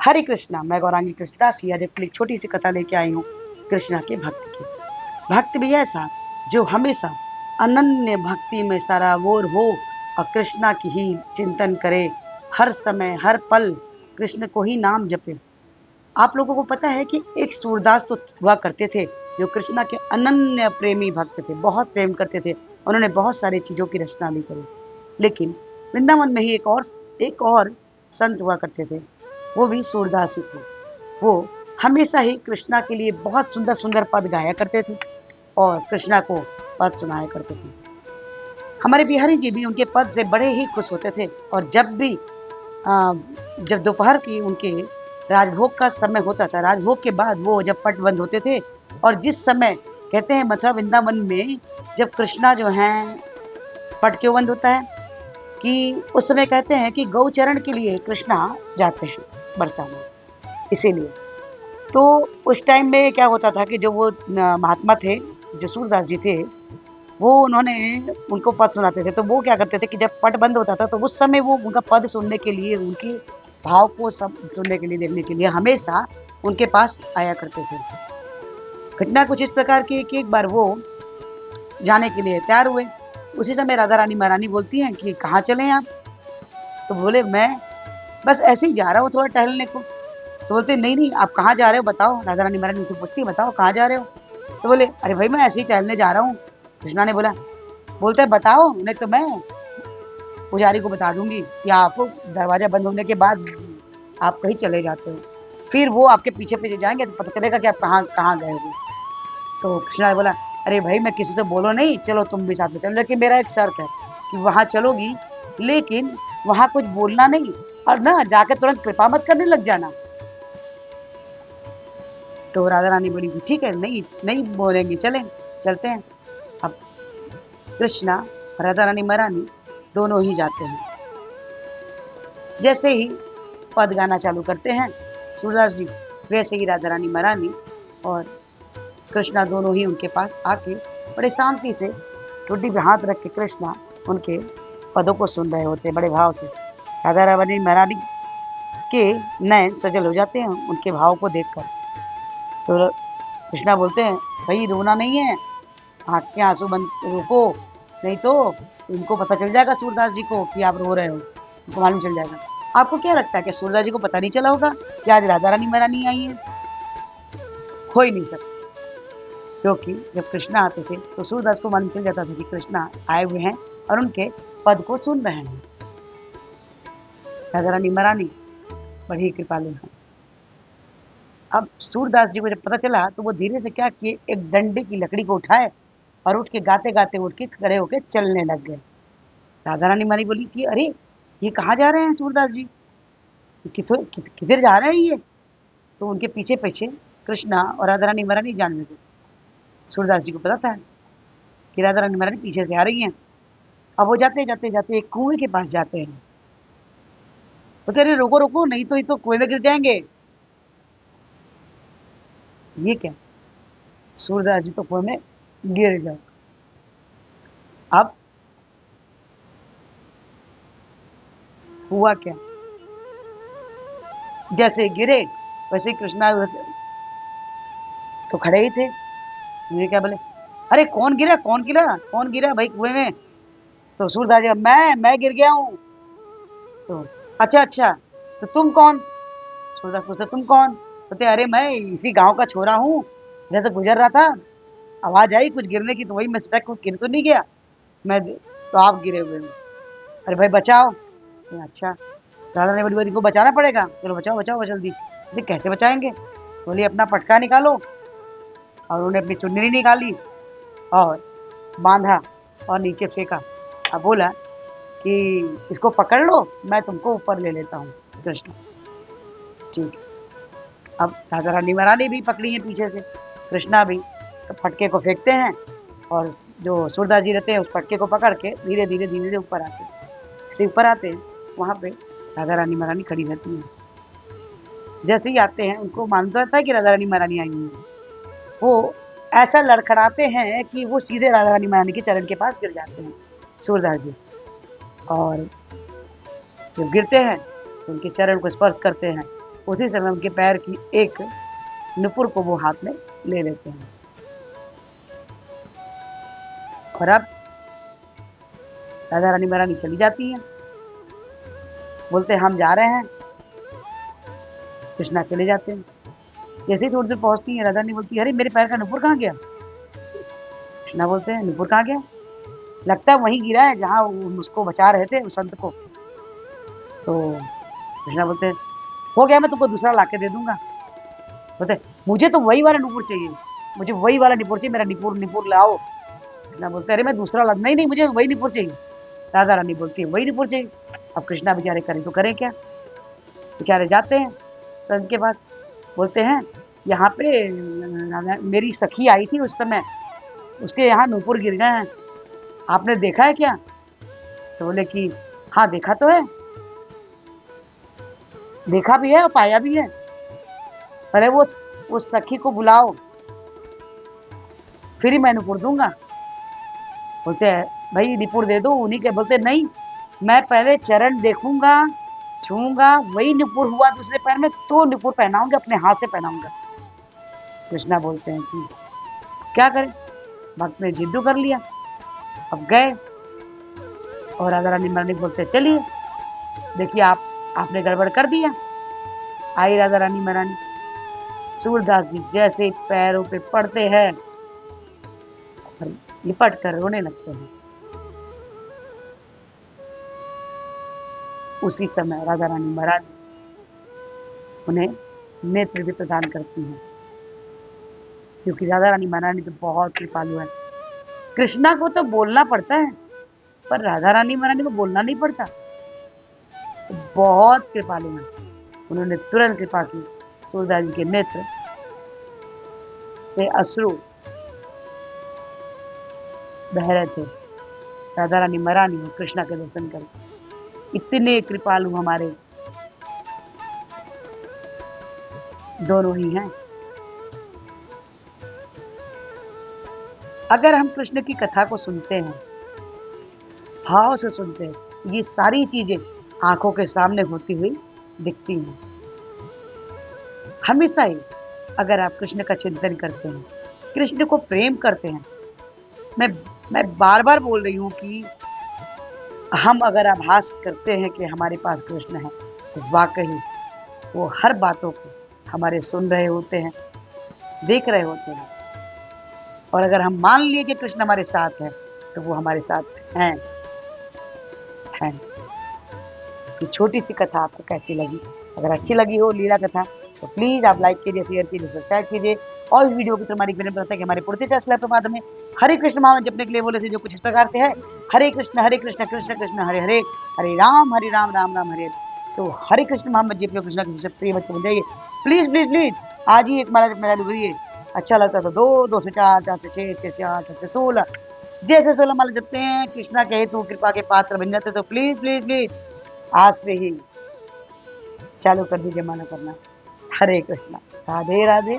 हरे कृष्णा, मैं गौरांगी कृष्णदास ही आज आपके लिए छोटी सी कथा लेके आई हूँ कृष्णा के भक्त की। भक्त भी ऐसा जो हमेशा अनन्य भक्ति में सराबोर हो और कृष्णा की ही चिंतन करे, हर समय हर पल कृष्ण को ही नाम जपे। आप लोगों को पता है कि एक सूरदास तो हुआ करते थे जो कृष्णा के अनन्य प्रेमी भक्त थे, बहुत प्रेम करते थे। उन्होंने बहुत सारी चीजों की रचना भी करी, लेकिन वृंदावन में ही एक और संत हुआ करते थे, वो भी सूरदास ही थे। वो हमेशा ही कृष्णा के लिए बहुत सुंदर सुंदर पद गाया करते थे और कृष्णा को पद सुनाया करते थे। हमारे बिहारी जी भी उनके पद से बड़े ही खुश होते थे और जब दोपहर की उनके राजभोग का समय होता था, राजभोग के बाद वो जब पट बंद होते थे और जिस समय कहते हैं मथुरा वृंदावन में जब कृष्णा जो हैं पट क्यों बंद होता है कि उस समय कहते हैं कि गौचरण के लिए कृष्णा जाते हैं बरसा में, इसीलिए। तो उस टाइम में क्या होता था कि जो वो महात्मा थे, जो सूरदास जी थे, वो उन्होंने उनको पद सुनाते थे। तो वो क्या करते थे कि जब पट बंद होता था तो उस समय वो उनका पद सुनने के लिए, उनके भाव को सब सुनने के लिए, देखने के लिए हमेशा उनके पास आया करते थे। घटना कुछ इस प्रकार की कि एक बार वो जाने के लिए तैयार हुए। उसी समय राधा रानी महारानी बोलती हैं कि कहाँ चलें आप? तो बोले मैं बस ऐसे ही जा रहा हूँ थोड़ा टहलने को। तो बोलते नहीं नहीं, आप कहाँ जा रहे हो बताओ? राधा रानी महारानी उनसे पूछती है बताओ कहाँ जा रहे हो? तो बोले अरे भाई मैं ऐसे ही टहलने जा रहा हूँ। कृष्णा ने बोला, बोलते बताओ नहीं तो मैं पुजारी को बता दूंगी या आपको दरवाजा बंद होने के बाद आप कहीं चले जाते हो, फिर वो आपके पीछे पीछे जाएंगे तो पता चलेगा कि आप कहाँ कहाँ गए हो। तो कृष्णा ने बोला अरे भाई मैं किसी से बोलो नहीं, चलो तुम भी साथ में चलो, लेकिन मेरा एक शर्त है कि वहां चलोगी लेकिन वहां कुछ बोलना नहीं और ना जाके तुरंत कृपा मत करने लग जाना। तो राधा रानी बोली ठीक है, नहीं नहीं बोलेंगे, चलते हैं। अब कृष्णा और राधा रानी महारानी दोनों ही जाते हैं। जैसे ही पद गाना चालू करते हैं सूरदास जी, वैसे ही राधा रानी महारानी और कृष्णा दोनों ही उनके पास आके बड़े शांति से टोटी पे हाथ रख के कृष्णा उनके पदों को सुन रहे होते हैं बड़े भाव से। राधा रानी महारानी के नयन सजल हो जाते हैं उनके भाव को देखकर। तो कृष्णा बोलते हैं भाई रोना नहीं है, आँख के आंसू बंद रोको, नहीं तो इनको पता चल जाएगा सूरदास जी को कि आप रो रहे हो, उनको मालूम चल जाएगा। आपको क्या लगता है कि सूरदास जी को पता नहीं चला होगा कि आज राधा रानी महारानी आई है? हो ही नहीं सकता, क्योंकि जब कृष्णा आते थे तो सूरदास को मालूम चल जाता था कि कृष्णा आए हुए हैं और उनके पद को सुन रहे हैं। राधा रानी महारानी बड़ी कृपालु हैं। अब सूरदास जी को जब पता चला तो वो धीरे से क्या किए, एक डंडे की लकड़ी को उठाए और उठ के गाते गाते उठ के खड़े होके चलने लग गए। राधा रानी महारानी बोली कि अरे ये कहाँ जा रहे हैं सूरदास जी, किधर जा रहे हैं ये? तो उनके पीछे पीछे कृष्णा और राधा रानी महारानी जाने लगे। सूरदास जी को पता था कि राधा रानी महारानी पीछे से आ रही हैं। अब वो जाते जाते जाते एक कुएं के पास जाते हैं। बोलते अरे रोको रोको, नहीं तो ये तो कुएं में गिर जाएंगे। ये क्या, सूरदास जी तो कुएं में गिर गए। अब हुआ क्या, जैसे गिरे वैसे ही कृष्णा तो खड़े ही थे। ये क्या बोले, अरे कौन गिरा कौन गिरा कौन गिरा भाई कुएं में? तो सूरदास जी मैं गिर गया हूँ। तो अच्छा अच्छा, तो तुम कौन? सूरदास पूछते तुम कौन? बोलते अरे मैं इसी गांव का छोरा हूँ, जैसे गुजर रहा था आवाज आई कुछ गिरने की तो वही मैं सोचा कुछ गिर तो नहीं गया मैं, तो आप गिरे हुए हो। अरे भाई बचाओ। अच्छा, राधा ने बोली को बचाना पड़ेगा, चलो बचाओ बचाओ जल्दी। बोले कैसे बचाएंगे? बोली अपना पटका निकालो, और उन्होंने अपनी चुन्नी निकाली और बांधा और नीचे फेंका। अब बोला कि इसको पकड़ लो, मैं तुमको ऊपर ले लेता हूँ। कृष्ण ठीक है। अब राधा रानी महारानी भी पकड़ी है पीछे से, कृष्णा भी तो फटके को फेंकते हैं और जो सूरदास जी रहते हैं उस फटके को पकड़ के धीरे धीरे धीरे धीरे ऊपर आते हैं। से ऊपर आते हैं वहाँ पे राधा रानी महारानी खड़ी रहती हैं। जैसे ही आते हैं उनको मालूम रहता है कि राधा रानी महारानी आई हुई है। वो ऐसा लड़खड़ाते हैं कि वो सीधे राधा रानी महारानी के चरण के पास गिर जाते हैं सूरदास जी, और जब गिरते हैं तो उनके चरण को स्पर्श करते हैं उसी समय उनके पैर की एक नुपुर को वो हाथ में ले लेते हैं। और अब राधा रानी महारानी चली जाती हैं, बोलते हैं हम जा रहे हैं। कृष्णा चले जाते हैं। जैसे ही थोड़ी देर पहुंचती है, राधा रानी बोलती है अरे मेरे पैर का नुपुर कहाँ गया? कृष्णा बोलते हैं नुपुर कहाँ गया? लगता है वहीं गिरा है जहाँ उसको बचा रहे थे उस संत को। तो कृष्णा बोलते हैं हो गया, मैं तुमको दूसरा लाके दे दूंगा। बोलते मुझे तो वही वाला नुपुर चाहिए, मुझे वही वाला नुपुर चाहिए, मेरा नुपुर नुपुर लाओ। कृष्णा बोलते अरे मैं दूसरा ला, नहीं नहीं मुझे वही नुपुर चाहिए। राधा रानी बोलती है वही नुपुर चाहिए। अब कृष्णा बेचारे करें तो करें क्या? बेचारे जाते हैं संत के पास, बोलते हैं यहाँ पे मेरी सखी आई थी उस समय, उसके यहाँ नुपुर गिर गए हैं, आपने देखा है क्या? तो बोले कि हाँ देखा तो है, देखा भी है और पाया भी है। अरे वो उस सखी को बुलाओ, फिर ही मैं नुपुर दूंगा। बोलते हैं भाई नुपुर दे दो उन्हीं के। बोलते नहीं, मैं पहले चरण देखूंगा, छूंगा, वही नुपुर हुआ दूसरे पैर में तो नुपुर पहनाऊंगा, अपने हाथ से पहनाऊंगा। कृष्णा बोलते हैं कि क्या करें, भक्त ने जिद्दू कर लिया। अब गए और राधा रानी महारानी बोलते चलिए देखिए आपने गड़बड़ कर दिया। आई राधा रानी महारानी, सूरदास जी जैसे पैरों पे पड़ते हैं और लिपट कर रोने लगते हैं। उसी समय राधा रानी महारानी उन्हें नेत्र भी प्रदान करती हैं, क्योंकि राधा रानी महारानी तो बहुत कृपालु है। कृष्णा को तो बोलना पड़ता है पर राधा रानी महारानी को बोलना नहीं पड़ता, तो बहुत कृपालु है। उन्होंने तुरंत कृपा की। सूरदास जी के नेत्र से अश्रु बह रहे थे। राधा रानी महारानी और कृष्णा के दर्शन कर, इतने कृपालु हमारे दोनों ही हैं। अगर हम कृष्ण की कथा को सुनते हैं, भाव से सुनते हैं, ये सारी चीजें आंखों के सामने होती हुई दिखती हैं। हमेशा ही अगर आप कृष्ण का चिंतन करते हैं, कृष्ण को प्रेम करते हैं, मैं बार बार बोल रही हूँ कि हम अगर आभास करते हैं कि हमारे पास कृष्ण है, तो वाकई वो हर बातों को हमारे सुन रहे होते हैं, देख रहे होते हैं। और अगर हम मान लिए कि कृष्ण हमारे साथ है, तो वो हमारे साथ हैं। ये छोटी सी कथा आपको कैसी लगी? अगर अच्छी लगी हो लीला कथा तो प्लीज आप लाइक कीजिए, शेयर कीजिए, सब्सक्राइब कीजिए। और इस वीडियो की तरफ हमारी विनम्र है कि हमारे पुरते चैनल प्रभात में हरे कृष्ण महामंत्र जपने के लिए बोले थे, जो कुछ इस प्रकार से है हरे कृष्ण कृष्ण कृष्ण हरे हरे, हरे राम राम राम हरे। तो हरे कृष्ण महामंत्र जप कृष्ण के सबसे प्रिय बच्चे बन जाइए। प्लीज प्लीज प्लीज आज ही एक माला जपना चालू करिए। अच्छा लगता तो 2, 2 से 4, 4 से 6, 6 से 8, 8 से 16, जैसे 16 माला जपते हैं कृष्णा के हेतु कृपा के पात्र बन जाते। तो प्लीज प्लीज प्लीज आज से ही चालू कर दीजिए माला करना। हरे कृष्णा, राधे राधे।